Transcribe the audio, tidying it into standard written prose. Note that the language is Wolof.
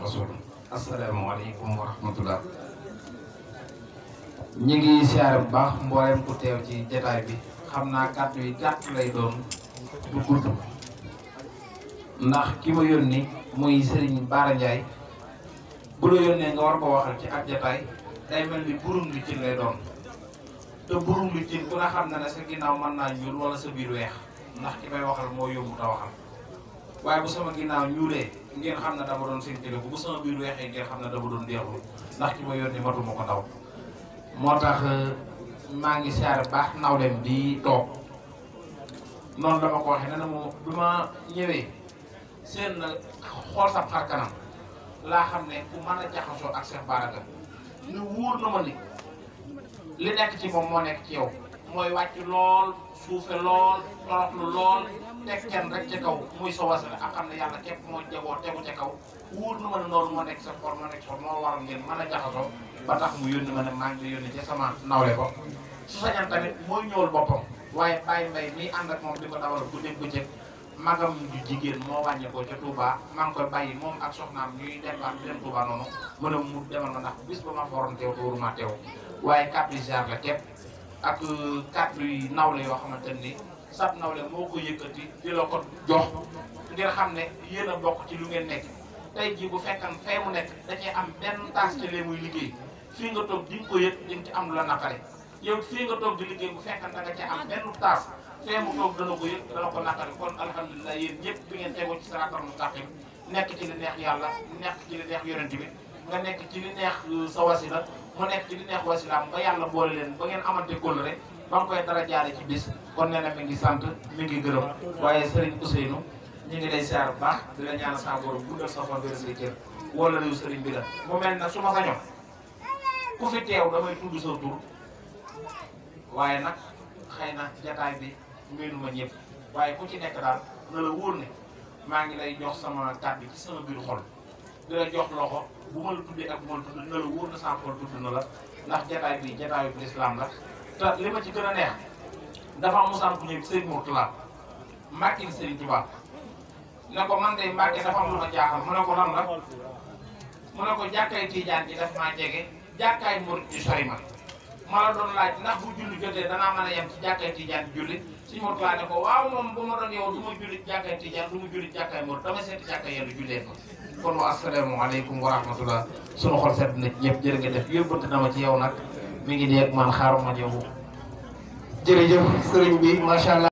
rasul. Asalaamaaleykum wa rahmatullah. ñi ngi siyaare bu baax mboolem ku teew ci jataay bi. xam naa kàddu yi gàtt lay doon du gudd ndax ki ma yónni muy Serigne Bara Ndiaye bu la yónnee nga war ko waxal ci ab jataay day mel ni burum li cin lay doon te burum li cin ku ne xam na ne sa ginnaaw mën naa ñuul wala sa biir weex ndax ki may waxal moo yombu ta waxal waaye bu sama ginnaaw ñuulee ngeen xam ne dama doon seen télé bu sama biir weexee ngeen xam ne dama doon deexlu ndax ki ma yónni matuma ko ndaw moo tax maa ngi siyaare baax nawleem di toog noonu dama ko waxee ne na moom bi ma ñëwee seen xool sa xar kanam laa xam ne ku mën a jaxasoo ak Cheikh Bara Ka ñu wóor na ma ni li nekk ci moom moo nekk ci yow mooy wàcc lool suufe lool toroxlu lool teg kenn rek ca kaw muy sa wasila ak xam ne yàlla képp moo jagoo tegu ca kaw wóor na ma ne loolu moo nekk sa xol moo nekk sa xol moo waral ngeen mën a jaxasoo ba tax mu yónni ma ne maa ngi yónni ci sama nawle ko su sañan tamit mooy ñëwal boppam waaye Baye Mbaye mii ànd ak moom di ko dawal guddeeg bëccëg magam ju jigéen moo wàññi ko ca Touba maa ngi koy bàyyi moom ak soxnaam ñuy départ di dem Touba noonu mu ne mu demal ma ndax bis ba ma foroon teew tuuru ma teew waaye kàddu yi ziar la képp ak kàddu yi nawle yoo xamante ni sab nawle moo ko yëkkati di la ko jox ngir xam ne yéen a bokk ci lu ngeen nekk tey jii bu fekkan fee mu nekk da cee am benn taas ci lee muy liggéey fii nga toog di nga ko yëg di nga ci am lu la naqare yow fii nga toog di liggéey bu fekkan da nga ci am benn taas fee mu toog dana ko yëg dana ko naqare kon alhamdulilah yéen ñëpp bi ngeen tegoo ci siraatal mustaqim nekk ci li neex yàlla nekk ci li neex yonent bi nga nekk ci li neex sa wasila mu nekk ci li neex wasilaam ba yàlla boole leen ba ngeen amante kóllëre ba nga koy dara jaare ci bis kon nee na mi ngi sant mi ngi gërëm waaye Serigne Ousseynou ñu ngi lay siyaar bu baax di la ñaanal sa borom guddal sa fan wér say cër wala réew Serigne bi la mu mel na su ma sañoon ku fi teew damay tudd sa tur waaye nag xëy na jataay bi miinu ma ñëpp waaye ku ci nekk daal na la wóor ne maa ngi lay jox sama kàddu ci sama biir xol di la jox loxo bu ma la tuddee ak bu ma la tudd na la wóor na sama xol tudd na la ndax jataay bi jataayu bi lislaam la te li ma ci gën a neex dafa am musaan bu ñëw Serigne Mourtala Mbàkke Serigne Touba ne ko man de Mbàkke dafa am lu ma jaaxal mu ne ko lan la mu ne ko jàkkaay Tijaan ji daf maa jege jàkkaay Murit ji sori ma la doon laaj ndax bu julli jotee danaa mën a yem ci jàkkaay Tijaan julli Serigne Mourtala ne ko waaw moom bu ma doon yow du ma julli jàkkaay Tijaan du ma julli jàkkaay Murit dama seeti jàkkaay yenn jullee ko kon wa asalaamaaleykum wa rahmatullah sunu xol sedd na ñëpp jërë nga def yóbbante na ma ci yow nag mi ngi dee ak man xaaral ma ñëw jërëjëf sëriñ bi macha allah.